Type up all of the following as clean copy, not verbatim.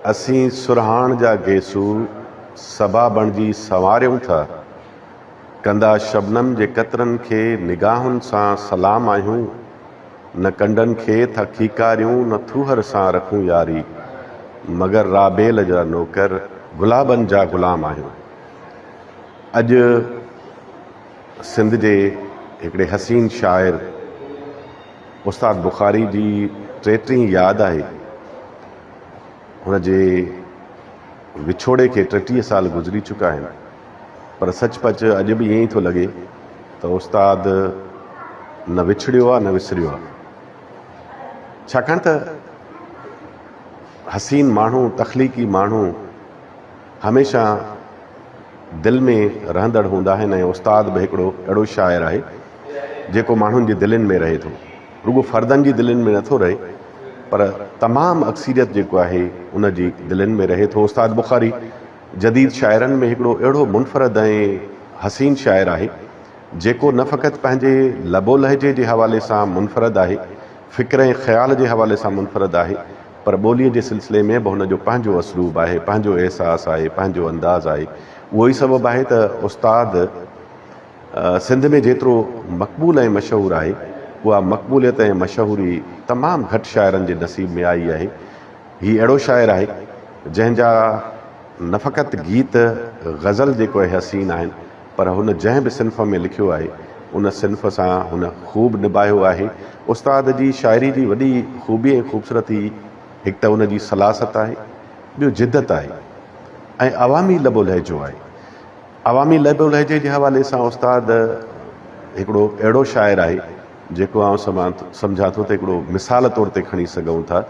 असीं सुरहाण जा गेसू सबा बणजी संवारियूं था, कंदा शबनम जे कतरनि खे निगाहुनि सां सलाम आहियूं, न कंडनि खे था खीकारियूं, न थूहर सां रखूं यारी, मगर राबेल जा नौकर गुलाबनि जा ग़ुलाम आहियूं। अॼु सिंध जे हिकिड़े हसीन शाइर उस्ताद बुखारी जी 33 यादि आहे। हुनजे विछोड़े खे 30 साल गुज़री चुका आहिनि, पर सचपच अॼु बि ईअं ई थो लॻे त उस्ताद न विछड़ियो आहे न विसरियो आहे। छाकाणि त हसीन माण्हू, तख़लीक़ी माण्हू हमेशह दिलि में रहंदड़ हूंदा आहिनि ऐं उस्ताद बि हिकिड़ो अहिड़ो शाइर आहे जेको माण्हुनि जी दिलनि में रहे थो। रुगो फ़र्दनि जी दिलनि में नथो रहे, पर तमामु अक्सीरियत जेको आहे उन जी दिलनि में रहे थो। उस्ताद बुखारी जदीद शाइरनि में हिकिड़ो अहिड़ो मुनफ़रद ऐं हसीन शाइर आहे जेको न फ़क़ति पंहिंजे लबो लहजे जे हवाले सां मुनफ़रद आहे, फ़िक्र ऐं ख़्याल जे हवाले सां मुनफ़रद आहे, पर ॿोलीअ जे सिलसिले में बि हुनजो पंहिंजो असलूब आहे, पंहिंजो अहसासु आहे, पंहिंजो अंदाज़ आहे। उहो ई सबबु आहे त उस्ताद सिंध में जेतिरो मक़बूल ऐं मशहूरु आहे, उहा मक़बूलियत ऐं मशहूरी तमामु घटि शाइरनि जे नसीब में आई आहे। हीउ अहिड़ो शाइर आहे जंहिंजा न फ़क़ति गीत ग़ज़ल जेको आहे हसीन आहिनि, पर हुन जंहिं बि सिन्फ़ में लिखियो आहे उन सिन्फ़ सां हुन ख़ूब निभायो आहे। उस्ताद जी शाइरी जी वॾी ख़ूबी ऐं ख़ूबसूरती हिकु त उन जी सलासत आहे, ॿियो जिद्दत आहे ऐं अवामी लबो लहजो आहे। अवामी लबो लहजे जे हवाले सां उस्ताद हिकिड़ो अहिड़ो शाइर आहे जेको आउं सम्झां थो त हिकिड़ो मिसाल तौर ते खणी सघूं था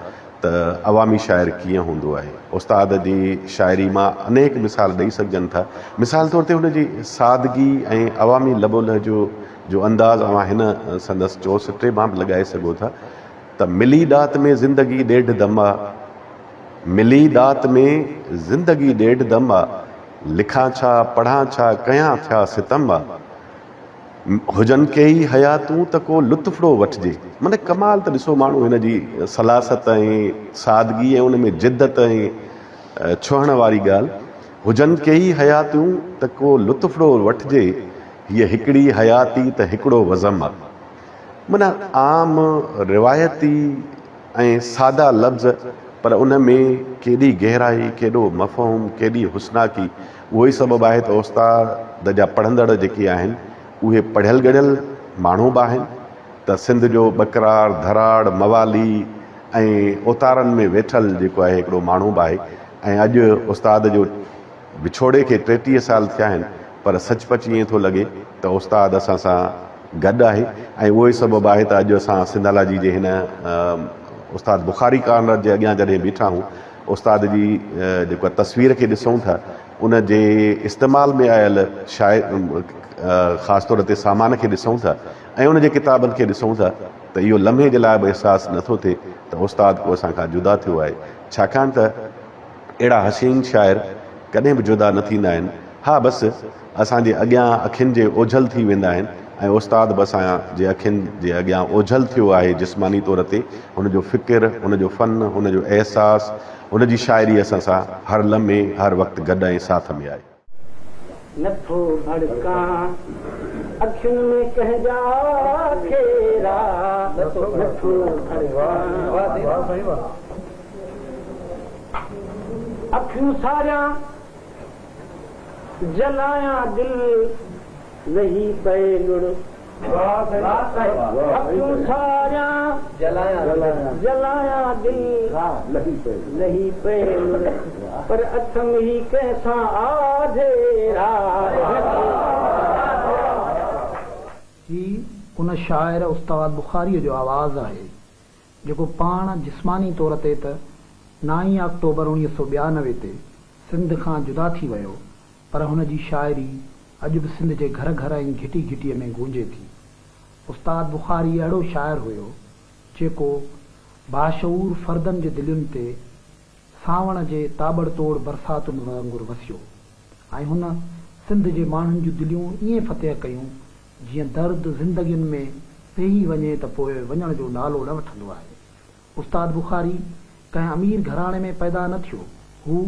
त अवामी शाइर कीअं हूंदो आहे। उस्ताद जी शाइरी मां अनेक मिसाल ॾेई सघजनि था। मिसाल तौर ते हुनजी सादगी ऐं अवामी लबो लहजो जो अंदाज़ अवां हिन संदसि 64 मां बि लॻाए सघो था त मिली ॾात में ज़िंदगी ॾेढ दम आहे, मिली ॾात में ज़िंदगी ॾेढ दम आहे, लिखां छा पढ़ां छा कयां थिया सितम आहे, हुजनि कई हयातूं त को लुत्फ़ड़ो वठिजे। माना कमाल त ॾिसो माण्हू हिन जी सलासत ऐं सादगी ऐं उन में जिद्दत ऐं छुहण वारी ॻाल्हि। हुजनि कई हयातूं त को लुत्फ़ड़ो वठिजे, हीअ हिकिड़ी हयाती त हिकिड़ो वज़म आहे। माना आम रिवायती ऐं सादा लफ़्ज़, पर उन में केॾी गहराई, केॾो मफ़हूम, केॾी हुस्नाकी। उहो ई सबबु आहे त उस्ताद जा पढ़ंदड़ जेके आहिनि उहे पढ़ियल गढ़ियल माण्हू बि आहिनि, त सिंध जो बकरार, धराड़, मवाली ऐं उतारनि में वेठल जेको आहे हिकिड़ो माण्हू बि आहे। ऐं अॼु उस्ताद जो विछोड़े खे 33 साल थिया आहिनि, पर सचपच ईअं थो लॻे त उस्ताद असां सां गॾु आहे। ऐं उहो ई सबबु आहे त अॼु असां सिंधाला जी जे हिन उस्ताद बुखारी कार्नर जे अॻियां जॾहिं बीठा आहियूं, उस्ताद जी जेको तस्वीर खे ॾिसूं था, उन जे इस्तेमाल में आयल ख़ासि तौर ते सामान खे ॾिसूं था ऐं उन जे किताबनि खे ॾिसूं था, त इहो लम्हे जे लाइ बि अहसासु नथो थिए त उस्ताद को असां खां जुदा थियो आहे। छाकाणि त अहिड़ा हसीन शाइर कॾहिं बि जुदा न थींदा आहिनि। हा, बसि असांजे अॻियां अखियुनि जे ओझल थी वेंदा आहिनि ऐं उस्ताद बि असांजे अखियुनि जे अॻियां ओझल थियो आहे जिस्मानी तौर ते। हुनजो फ़िकिर, हुनजो फ़न, हुनजो अहसासु, हुनजी शाइरी असां सां हर लम्हे हर वक़्तु गॾु ऐं साथ में आहे। नथो भड़कां अखियुनि में कंहिंजा खेरा, नथो अखियूं सारियां जलायां दिल नहीं पे लुड़, अखियूं सारियां जलायां दिल नहीं पे लुड़, पर अथम ही कैसा आधेरा। ही उन शाइर उस्ताद बुखारीअ जो आवाज़ आहे जेको पाण जिस्मानी तौर ते त 9 अक्टूबर 1992 ते सिंध खां जुदा थी वियो, पर हुन जी शाइरी अॼु बि सिंध जे घर घर ऐं घिटी घिटीअ में गूंजे थी। उस्ताद बुखारी अहिड़ो शाइर हुयो जेको बाशऊर फ़र्दनि जे दिलयुनि ते सावण जे ताबड़तोड़ बरसातुनि वांगुरु वसियो ऐं हुन सिंध जे माण्हुनि जूं दिलियूं ईअं फ़तह कयूं जीअं दर्द ज़िंदगियुनि में पेई वञे त पोइ वञण जो नालो न वठंदो आहे। उस्ताद बुखारी कंहिं अमीर घराणे में पैदा न थियो, हू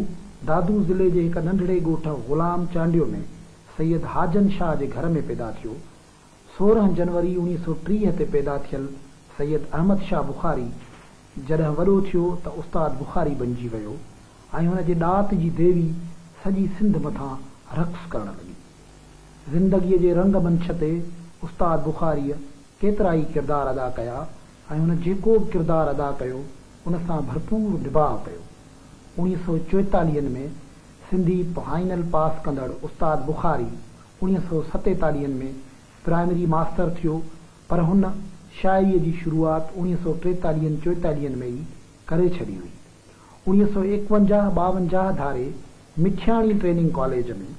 दादू ज़िले जे हिकु नंढड़े ॻोठ ग़ुलाम चांडियो में सैयद हाजन शाह जे घर में पैदा थियो। 16 जनवरी 1930 ते पैदा थियल सैयद अहमद शाह बुखारी जॾहिं वॾो थियो त उस्ताद बुखारी बणिजी वियो ऐं हुन जे ॾात जी देवी सॼी सिंध मथां रक़्स करणु लॻी। ज़िंदगीअ जे रंगमंच ते उस्ताद बुखारीअ केतिरा ई किरदार अदा कया ऐं हुन जेको बि किरदार अदा कयो उन सां भरपूर निभाउ कयो। 1944 में सिंधी फाइनल पास कंदड़ उस्ताद बुखारी 1947 में प्राइमरी मास्टर थियो, पर हुन शाइरीअ जी शुरूआत 1943-44 में ई करे छॾी हुई। 1951-52 धारे मिठियाणी ट्रेनिंग कॉलेज में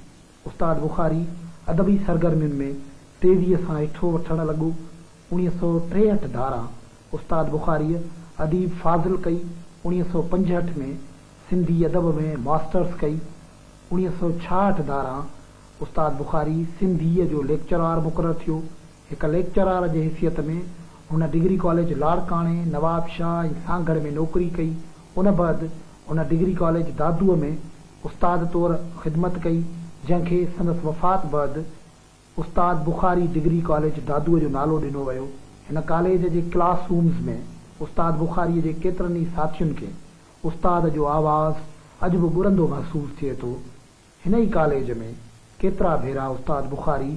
उस्ताद बुखारी अदबी सरगर्मियुनि में तेज़ीअ सां हिठो वठणु लॻो। 1963 धारा उस्ताद बुखारीअ अदीब फाज़िल कई। 1965 में सिंधी अदब में मास्टर्स कई। 1966 धारा उस्ताद बुखारी सिंधीअ जो लेक्चरार मुक़ररु थियो। हिकु लेक्चरार जे हैसियत में हुन डिग्री कॉलेज लाड़काणे, नवाब शाह ऐं सांगड़ में नौकरी कई। उन बैदि हुन डिग्री कॉलेज दादूअ में उस्ताद तौरु ख़िदमत कई, जंहिंखे संदसि वफ़ात बैदि उस्ताद बुखारी डिग्री कॉलेज दादूअ जो नालो ॾिनो वियो। हिन कॉलेज जे क्लास रूम्स में उस्ताद बुखारीअ जे केतिरनि ई साथियुनि खे उस्ताद जो आवाज़ अॼु बि ॿुरंदो महसूसु थिए थो। हिन ई कॉलेज में केतिरा भेरा उस्ताद बुखारी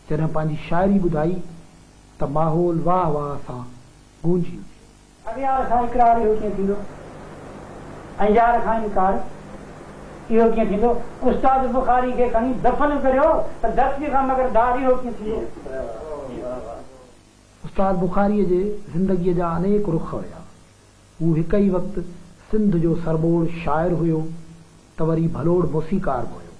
जॾहिं पंहिंजी शाइरी ॿुधाई त माहौल वाह वाह सां गूंजी। अॻियां खां इक़रार इहो कीअं थींदो ऐं यार खां इनकार इहो कीअं थींदो? उस्ताद बुखारी खे खणी दफ़न करियो त दफ़्ती खां मगर दार इहो कीअं थींदो? उस्ताद बुखारीअ जे ज़िंदगीअ जा अनेक रुख हुया। हू हिकु ई वक़्तु सिंध जो सरबोड़ शाइर हुयो त वरी भलोड़ मौसीकार बि हुयो।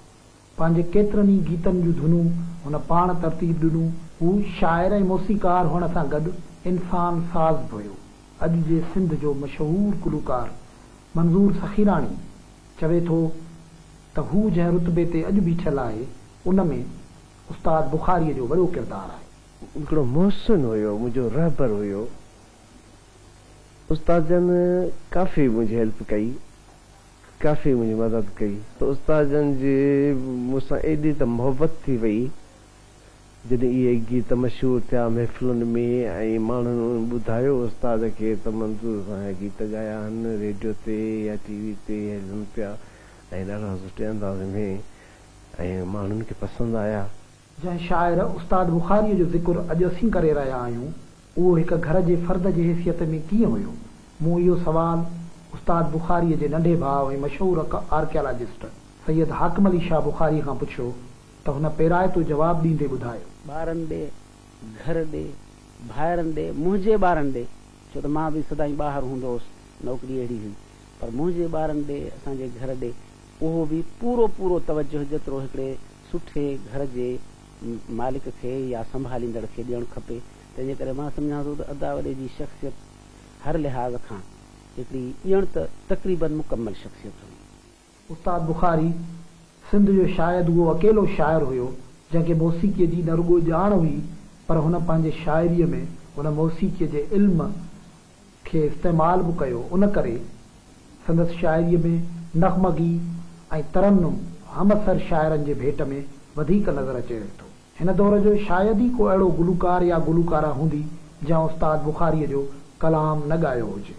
पंहिंजे केतिरनि ई गीतनि जूं धुनूं हुन पाण तरतीब ॾिनूं। हू शाइर ऐं मौसीकार हुअण सां गॾु इंसान साज़ बि हुयो। अॼु जे सिंध जो मशहूरु गुलूकार मंज़ूर सखीराणी चवे थो त हू जंहिं रुतबे ते अॼु बीठल आहे उन में उस्ताद बुखारीअ जो वॾो किरदारु आहे। हिकिड़ो मोहसिन हुयो, मुंहिंजो रहबर हुयो। उस्तादनि काफ़ी मुंहिंजी हेल्प कई, काफ़ी मुंहिंजी मदद कई। त उस्तादनि जी मूंसां एॾी त मोहबत थी वई जॾहिं इहे गीत मशहूरु थिया महफ़िलुनि में ऐं माण्हुनि ॿुधायो उस्ताद खे त मंज़ूर सां गीत ॻाया आहिनि रेडियो ते या टीवी ते हलनि पिया ऐं ॾाढा सुठे अंदाज़ में ऐं माण्हुनि खे पसंदि आया। जंहिं शाइर उस्ताद बुखारीअ जो ज़िक्र अॼु असीं करे रहिया आहियूं उहो हिकु घर जे फ़र्द जे हैसियत में कीअं हुयो? मूं इहो सुवालु उस्ताद बुखारीअ जे नंढे भाउ ऐं मशहूरु आर्कियालॉजिस्ट सैयद हाकिम अली शाह बुखारी खां पुछियो त हुन पहिरां जवाबु ॾींदे ॿुधायो, ॿारनि ॾे, घर ॾे, भाइरनि ॾे, मुंहिंजे ॿारनि ॾे, छो त मां बि सदाईं ॿाहिरि हूंदो हुउसि, नौकिरी अहिड़ी हुई, पर मुंहिंजे ॿारनि ॾे, असांजे घर ॾे उहो बि पूरो तवजो जेतिरो हिकिड़े सुठे घर जे मालिक खे या संभालींदड़ खे ॾियणु खपे। तंहिंजे करे मां सम्झां थो त अदावड़े जी शख़्सियत हर लिहाज़ खां हिकिड़ी ॼण त तक़रीबन मुकमल शख़्सियत हुई। उस्ताद बुखारी सिंध जो शायदि उहो अकेलो शाइर हुयो जंहिंखे मौसीक़ीअ जी न रुॻो ॼाण हुई, पर हुन पंहिंजे शाइरीअ में हुन मौसीक़ीअ जे इल्म खे इस्तेमालु बि कयो। उन करे संदसि शाइरीअ में नग़मगी ऐं तरन्नुम हमअसर शाइरनि जे भेट में वधीक नज़र अचे थो। हिन दौर जो शायदि ई को अहिड़ो गुलूकार या गुलूकारा हूंदी जंहिं उस्ताद बुखारीअ जो कलाम न ॻायो हुजे।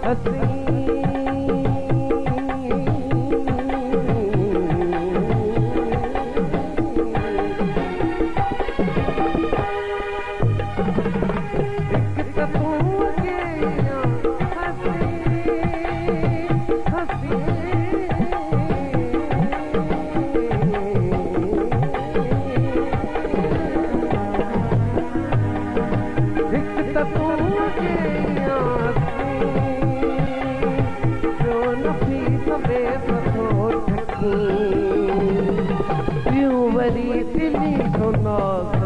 हसी वरी दिली तो नाज़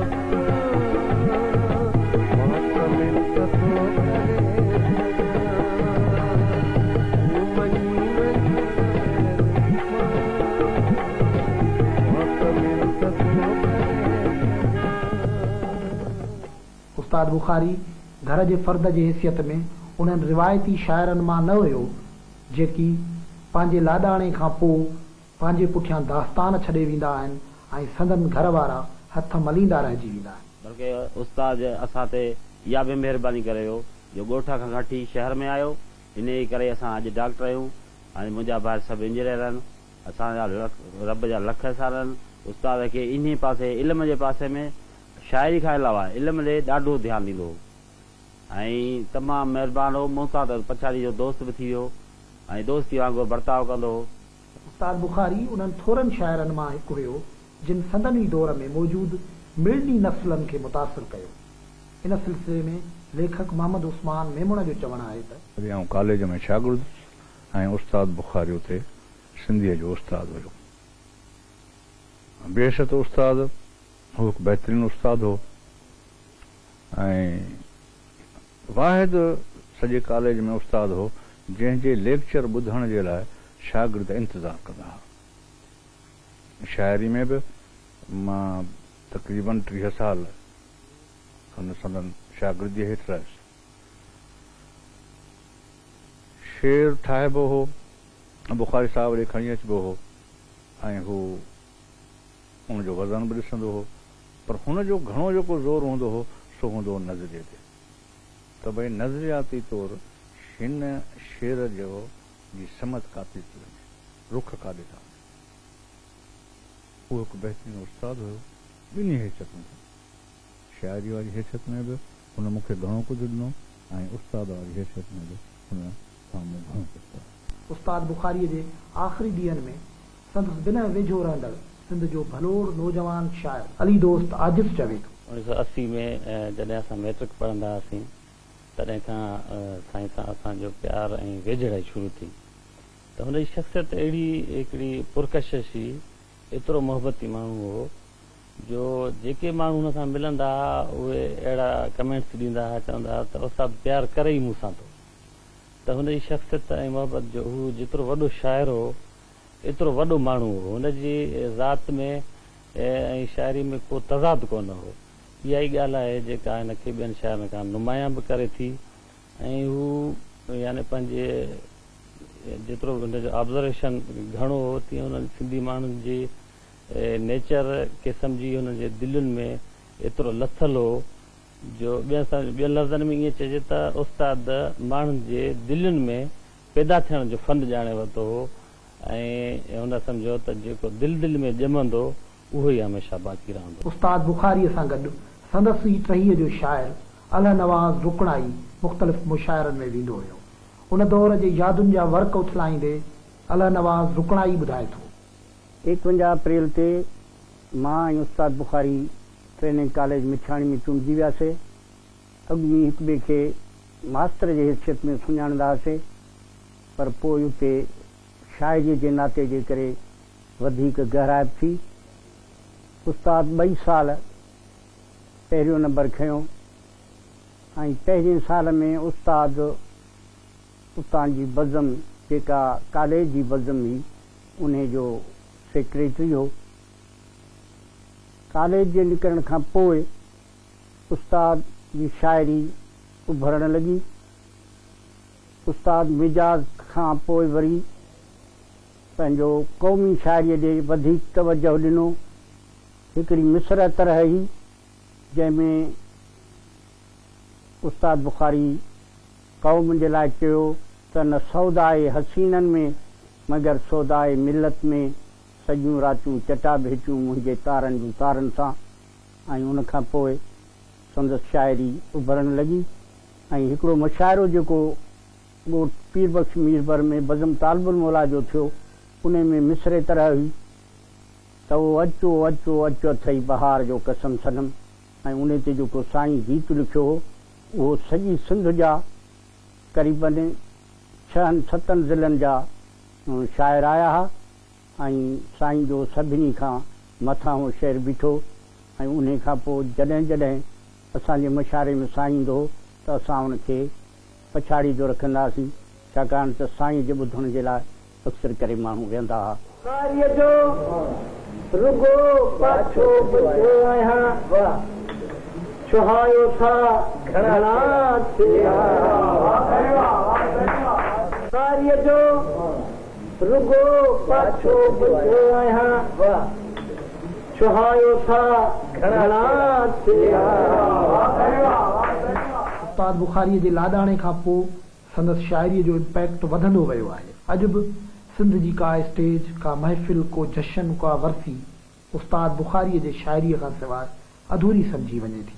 उस्ताद बुखारी घर जे फ़र्द जी हैसियत में उन्हनि रिवायती शाइरनि मां न हुयो जेकी पंहिंजे लाॾाणे खां पोइ पंहिंजे पुठियां दास्तान छॾे वेंदा आहिनि ऐं संदन घर वारा हथ मलींदा रहिजी वेंदा आहिनि। बल्कि उस्ताद असां ते इहा बि महिरबानी करे वियो जो ॻोठ खां घटी शहर में आयो, इन ई करे असां अॼु डॉक्टर आहियूं ऐं मुंहिंजा ॿार सभु इंजीनियर आहिनि। असांजा रब जा लख साल आहिनि। उस्ताद खे इन पासे इल्म जे पासे में शाइरी खां अलावा इल्म ॾे ॾाढो ध्यानु ॾींदो हो ऐं तमामु महिरबानी हो। मूंसां त पछाड़ी जो दोस्त बि थी वियो ऐं दोस्ती वांगुरु बर्ताव कंदो हो। उस्ताद बुखारी उन्हनि थोरनि शाइरनि मां हिकु हुयो जिन संदनी दौर में मौजूदु मिलनी नस्लनि खे मुतासिर कयो। इन सिलसिले में लेखक मोहम्मद उस्मान मेमुण जो चवणु आहे त आउं कॉलेज में शागिर्द ऐं उस्ताद बुखारी उते सिंधीअ जो उस्ताद हुयो। बेशत उस्ताद हू हिकु बहितरीनु उस्ताद हो ऐं वाहिद सॼे कॉलेज में उस्ताद हो जंहिंजे लेक्चर ॿुधण जे लाइ शागिर्द इंतज़ारु कंदा हुआ। शाइरी में बि मां तक़रीबन 30 साल संदन शागिर्दी हेठि रहियुसि। शेर ठाहिबो हो, बुखारी साहिब ॾे खणी अचिबो हो ऐं हू हुनजो वज़न बि ॾिसंदो हो, पर हुनजो घणो जेको ज़ोर हूंदो हो सो हूंदो हो नज़रिये ते, त भई नज़रियाती तौरु हिन शेर जो जी समझ काथे थी वञे, रुख काॾे था वञे। उहो हिकु बहितरीनु उस्ताद हुयो ॿिन्ही हैसियतुनि सां। शाइरी वारी हैसियत में बि हुन मूंखे घणो कुझु ॾिनो ऐं उस्ताद वारी हैसियत में बि हुन साम्हूं घणो कुझु कयो। उस्ताद बुखारीअ जे आख़िरी ॾींहंनि में संदसि बिना वेझो रहंदड़ सिंध जो भलोड़ नौजवान शाइर अली दोस्त आजिज़ चवे थो। 1980 में जॾहिं असां मैट्रिक पढ़ंदा हुआसीं तॾहिं खां साईं सां असांजो प्यार ऐं वेझड़ाई शुरू थी। त हुनजी शख़्सियत अहिड़ी हिकिड़ी पुरकशिश हुई, एतिरो मोहबती माण्हू हो जो जेके माण्हू हुन सां मिलंदा हुआ उहे अहिड़ा कमेंट्स ॾींदा हुआ, चवंदा हुआ त उस्ताद प्यार करे ई मूंसां थो। त हुनजी शख़्सियत ऐं मोहबत जो हू जेतिरो वॾो शाइर हो एतिरो वॾो माण्हू हो। हुनजी ज़ात में ऐं शाइरी में को तज़ाद कोन हो। इहा ई ॻाल्हि आहे जेका हिनखे ॿियनि शाइरनि खां नुमायां बि करे थी ऐं हू यानी पंहिंजे जेतिरो हुनजो ऑब्ज़र्वेशन घणो हो तीअं हुननि सिंधी माण्हुनि जी नेचर खे सम्झी हुननि जे दिलुनि में एतिरो लथल हो जो ॿियनि लफ़्ज़नि में ईअं चइजे त उस्ताद माण्हुनि जे दिलुनि में पैदा थियण जो फंड ॼाणे वरितो हो ऐं हुन सम्झो त जेको दिलि में ॼमंदो उहो ई हमेशह बाक़ी रहंदो। उस्ताद बुखारीअ सां गॾु संदसि टहीअ जो शाइर अला नवाज़ रुकणाई मुख़्तलिफ़ मुशाइरनि में वेंदो हुयो। उन दौर जे यादुनि जा वर्क उथलाईंदे अला नवाज़ रुकणाई ॿुधाए थो। 51 अप्रैल ते मां ऐं उस्ताद बुखारी ट्रेनिंग कॉलेज मिठाणी में चूंडिजी वियासीं। अॻु में हिक ॿिए खे मास्टर जी हैसियत में सुञाणंदा हुआसीं, पर पोइ उते शाइरीअ जे नाते जे करे वधीक गहराइप थी। उस्ताद 2 साल पहिरियों नंबर खयो ऐं पहिरें साल में उस्ताद उतां जी बज़म जेका कॉलेज जी बज़म हुई उन जो सेक्रेटरी हो। कॉलेज जे निकिरण खां पोइ उस्ताद जी शाइरी उभरण लॻी। उस्ताद मिजाज़ खां पोइ वरी पंहिंजो क़ौमी शाइरीअ ॾे वधीक तवजो ॾिनो। हिकिड़ी मिसर तरह ही जंहिंमें उस्ताद बुखारी क़ौम जे लाइ चयो त न सौदाए हसीननि में मगर सौदाए मिलत में सॼियूं रातियूं चटा भेटियूं मुंहिंजे तारनि जूं तारनि सां। ऐं उन खां पोइ संदसि शाइरी उभरण लॻी ऐं हिकिड़ो मुशाइरो जेको ॻोठ पीरबख्श मीरबर में बज़म तालबुल मौला जो थियो उन में मिसरे तरह हुई त उहो अचो अचो अचो अथई बहार जो कसम सनम। ऐं उन ते जेको साईं गीत लिखियो हो उहो सॼी सिंध जा क़रीबन 6-7 ज़िलनि जा शाइर आया हुआ ऐं साईं जो सभिनी खां मथां उहो शेर बीठो ऐं उन खां पोइ जॾहिं जॾहिं असांजे मुशारे में साईं ईंदो त असां उनखे पछाड़ी जो रखंदासीं, छाकाणि त साईं जे ॿुधण जे लाइ अक्सर करे माण्हू वेंदा हुआ। बुखारीअ जो रुगो पाछो ॿुधो आहियां, छुहायो था घणा थिया। बुखारीअ जो रुगो पाछो ॿुधो आहियां, छुहायो था घणा थिया। उस्ताद बुखारीअ जे लाॾाणे खां पोइ संदसि शाइरीअ जो इम्पैक्ट वधंदो वियो आहे। अॼु बि सिंध जी का स्टेज, का महफ़िल, को जशन, का वरसी उस्ताद बुखारीअ जे शाइरीअ खां सवाइ अधूरी सम्झी वञे थी।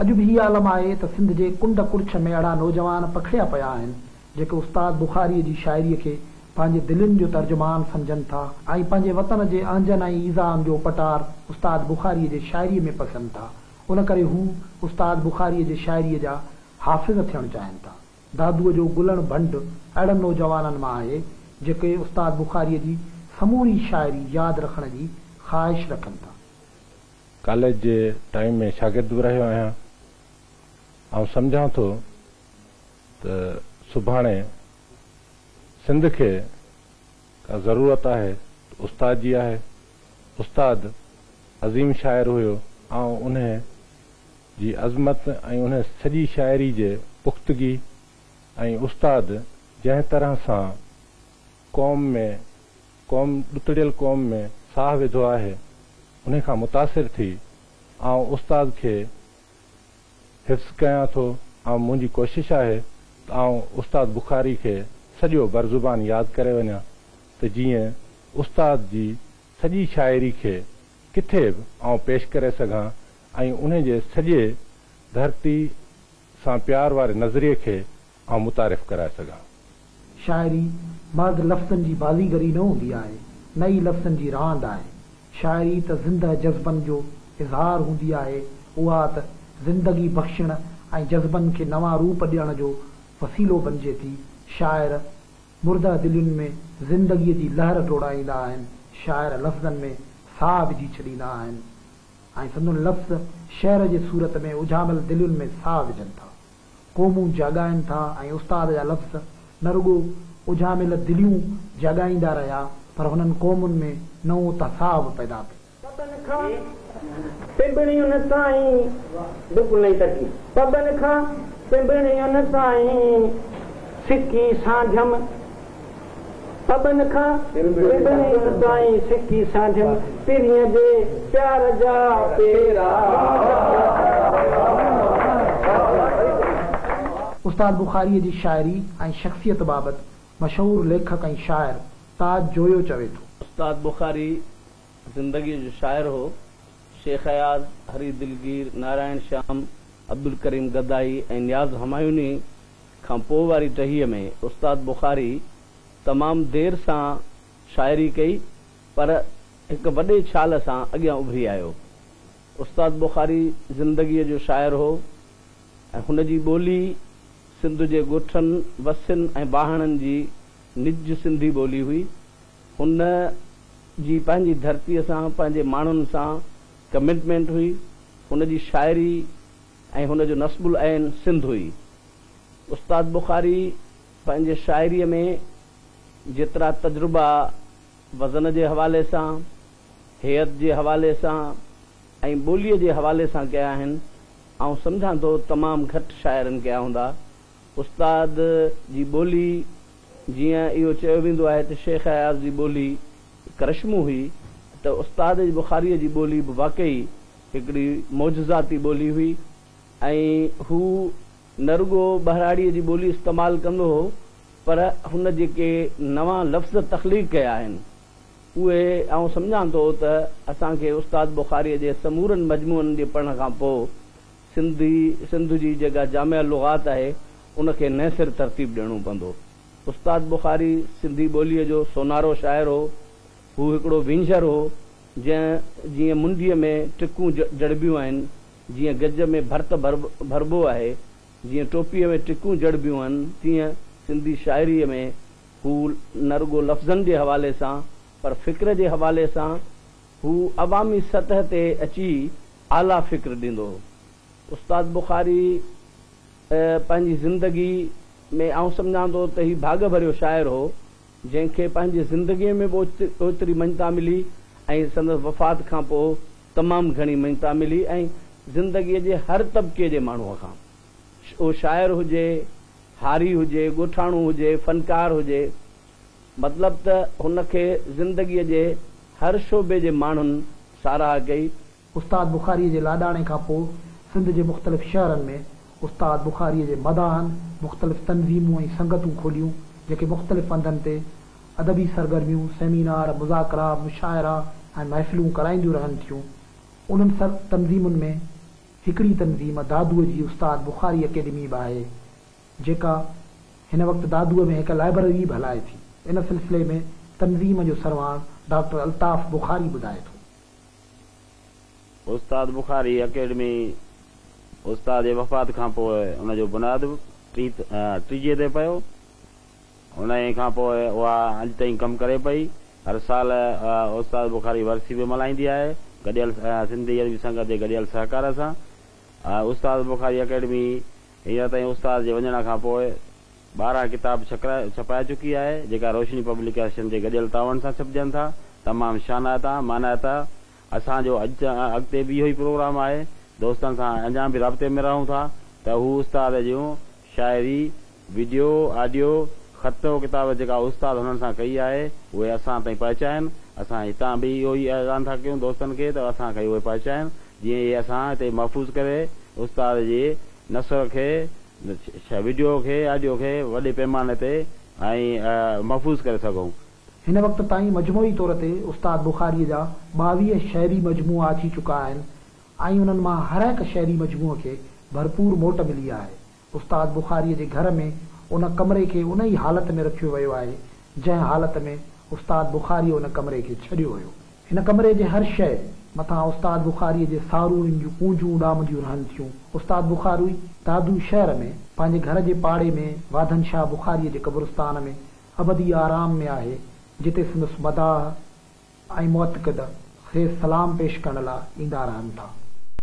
अॼु बि हीअ आलम आहे त सिंध जे कुंड कुर्छ में अहिड़ा नौजवान पखड़िया पिया आहिनि जेके उस्ताद बुखारीअ जी शाइरीअ खे पंहिंजे दिलनि जो तर्जुमान सम्झनि था ऐं पंहिंजे वतन जे अंजन ऐं ईज़ाम जो पटार उस्ताद बुखारीअ जे शाइरीअ में पसंदि था। उन करे हू उस्ताद बुखारीअ जे शाइरीअ जा हाफ़िज़ थियणु चाहिनि था। दादूअ जो गुलण भंड अहिड़नि नौजवाननि मां आहे जेके उस्ताद बुखारीअ जी समूरी शाइरी यादि रखण जी ख़्वाहिश रखनि था। कॉलेज जे टाइम में शागिर्द बि रहियो आहियां ऐं सम्झां थो त सुभाणे सिंध खे का ज़रूरत आहे उस्ताद जी आहे। उस्ताद अज़ीम शाइर हुयो ऐं उन जी अज़मत ऐं उन सॼी शाइरी जे पुख़्तगी ऐं उस्ताद जंहिं तरह सां क़ौम ॾुतड़ियल क़ौम में साह विधो आहे उन खां मुतासिर थी ऐं उस्ताद खे हिफ़्ज़ कयां थो ऐं मुंहिंजी कोशिशि आहे त आउं उस्ताद बुखारी खे सॼो बरज़ुबान यादि करे वञा त जीअं उस्ताद जी सॼी शाइरी खे किथे बि आउं पेश करे सघां ऐं उन जे सॼे धरती सां प्यार वारे नज़रिए खे आउं मुतारिफ़ कराए सघां। शाइरी मर्द लफ़्ज़नि जी बाज़ीगरी न हूंदी आहे, नई लफ़्ज़नि जी रांदि आहे। शाइरी त ज़िंदह जज़्बनि जो इज़हार हूंदी आहे, उहा त ज़िंदगी बख़्शण ऐं जज़्बनि खे नवां रूप ॾियण जो वसीलो बणिजे थी। शाइर मुर्दा दिलयुनि में ज़िंदगीअ जी लहर डोड़ाईंदा आहिनि, शाइर लफ़्ज़नि में साह विझी छॾींदा आहिनि ऐं संदुनि लफ़्ज़ शहर जे सूरत में उजामिल दिलयुनि में साह विझनि था, क़ौमूं जाॻाइनि था ऐं उस्ताद जा लफ़्ज़ न रुॻो उजामिल दिलियूं जाॻाईंदा रहिया पर हुननि क़ौमुनि में नओं तसाव पैदा कयो। पिंबड़ियुनि साईं बिल्कुलु नई तरक़ी पबनि खां पिंबड़ियुनि साईं सिकी साझम पबनि खां पिंबड़ियुनि साईं सिकी साझम पिरीअ जे प्यार जा पेरा। उस्ताद बुखारीअ जी शाइरी ऐं शख़्सियत बाबति मशहूर लेखक ऐं शाइर ताज जोयो चवे थो। उस्ताद बुखारी ज़िंदगीअ जो शाइर हो। शेख अयाज़, हरी दिलगीर, नारायण श्याम, अब्दुल करीम गदाई ऐं नियाज़ हमायूनी खां पोइ वारी टहीअ में उस्ताद बुखारी तमामु देर सां शाइरी कई पर हिकु वॾे छाल सां अॻियां उभरी आयो। उस्ताद बुखारी ज़िंदगीअ जो शाइर हो ऐं हुनजी ॿोली सिंध जे ॻोठनि, वसियुनि ऐं बाहणनि जी निज सिंधी ॿोली हुई। हुन जी पंहिंजी धरतीअ सां, पंहिंजे माण्हुनि सां कमिटमेंट हुई। हुन जी शाइरी ऐं हुन जो नस्बुल ऐन सिंध हुई। उस्ताद बुखारी पंहिंजे शाइरीअ में जेतिरा तजुर्बा वज़न जे हवाले सां, हेयत जे हवाले सां ऐं ॿोलीअ जे हवाले सां कया आहिनि, ऐं सम्झां थो तमामु घटि शाइरनि कया हूंदा। उस्ताद जी ॿोली जीअं इहो चयो वेंदो आहे त शेख अयाज़ जी ॿोली करश्मो हुई, त उस्ताद जी बुखारीअ जी ॿोली बि वाक़ई हिकिड़ी मौजज़ाती ॿोली हुई। ऐं हू न रुॻो बहराड़ीअ जी ॿोली इस्तेमालु कंदो हो, पर हुन जेके नवां लफ़्ज़ तख़लीक़ कया आहिनि उहे आउं सम्झां थो त असांखे उस्ताद बुखारीअ जे समूरनि मजमूअनि जे पढ़ण खां पोइ सिंध जी जेका जामिया लुग़ात आहे उनखे नए सिर तरतीब ॾियणो पवंदो। उस्ताद बुखारी सिंधी ॿोलीअ जो सोनारो शाइर हो। हू हिकिड़ो विंझर हो जीअं मुंडीअ में टिकूं जड़बियूं आहिनि, जीअं गज में भर्त भरबो आहे, जीअं टोपीअ में टिकूं जड़बियूं आहिनि, तीअं सिंधी शाइरीअ में हू न रुॻो लफ़्ज़नि जे हवाले सां पर फ़िक्र जे हवाले सां हू अवामी सतह ते अची आला फ़िक्र ॾींदो हो। उस्ताद बुखारी पंहिंजी ज़िंदगी में आउं सम्झां थो त ही भाग भरियो शाइर हो, जंहिंखे पंहिंजी ज़िंदगीअ में बि ओतिरी मञता मिली ऐं संदसि वफ़ात खां पोइ तमामु घणी मञता मिली, ऐं ज़िंदगीअ जे हर तबिके जे माण्हूअ खां, उहो शाइर हुजे, हारी हुजे, ॻोठाणो हुजे, फ़नकार हुजे, मतिलबु त हुनखे ज़िंदगीअ जे हर शोबे जे माण्हुनि साराह कई। उस्ताद बुखारीअ जे लाॾाणे खां पोइ सिंध जे मुख़्तलिफ़ शहरनि में उस्ताद बुखारीअ जे मदाहनि मुख़्तलिफ़ तनज़ीमूं ऐं संगतूं खोलियूं, जेके मुख़्तलिफ़ फंदनि ते अदबी सरगर्मियूं, सेमिनार, मुज़ाकरा, मुशाइरा ऐं महफ़िलूं कराईंदियूं रहनि थियूं। उन्हनि तनज़ीमुनि में हिकिड़ी तनज़ीम दादूअ जी उस्ताद बुखारी अकेडमी बि आहे, जेका हिन वक़्तु दादूअ में हिकु लाइब्रेरी बि हलाए थी। इन सिलसिले में तनज़ीम जो सरवाण डॉक्टर अल्ताफ़ बुखारी ॿुधाए थो। उस्ताद बुखारी अकेडमी उस्ताद जे वफ़ात खां पोइ उनजो बुनियादु टीजीअ ते पियो। उन खां पोइ उहा अॼु ताईं कमु करे पई। हर साल उस्ताद बुखारी वर्सी बि मल्हाईंदी आहे गॾियल सिंधी अरबी संगत जे गॾियल सहकार सां। उस्ताद बुखारी अकेडमी हींअर ताईं उस्ताद जे वञण खां पोइ 12 किताब छपाए चुकी आहे, जेका रोशनी पब्लिकेशन जे गॾियल तावण सां छपजनि था। तमामु शानाता मानाता। असांजो अॻिते बि इहो ई प्रोग्राम आहे। दोस्तनि सां अञा बि राब्ते में रहूं था त हू उस्ताद जूं शाइरी, वीडियो, ऑडियो, ख़तो किताब जेका उस्ताद हुननि सां कई आहे उहे असां ताईं पहुचाइनि। असां हितां बि इहो ई ऐलान था कयूं दोस्तनि खे त असांखे उहे पहुचाइनि, जीअं इहे असां हिते महफ़ूज़ करे उस्ताद जे नसर खे, वीडियो खे, ऑडियो खे वॾे पैमाने ते ऐं महफ़ूज़ करे सघूं। हिन वक़्त ताईं मजमूई तौर ते उस्ताद बुखारीअ जा 22 शहरी मजमूआ अची चुका आहिनि ऐं उन्हनि मां हर हिकु शहरी मजमूअ खे भरपूर मोट मिली आहे। उस्ताद बुखारीअ जे घर में उन कमरे खे उन ई हालत में रखियो वियो आहे जंहिं हालत में उस्ताद बुखारीअ उन कमरे खे छॾियो हुयो। हिन कमरे जे हर शइ मथां उस्ताद बुखारीअ जे सारूड़ियुनि जूं कूंजूं उॾामंदियूं रहनि थियूं। उस्ताद बुखारी दादू शहर में पंहिंजे घर जे पाड़े में वाधन शाह बुखारीअ जे क़ब्रिस्तान में अबदी आराम में आहे, जिते संदसि मदाह ऐं मुअतक़िद खेसि सलाम पेश करण लाइ ईंदा रहनि था।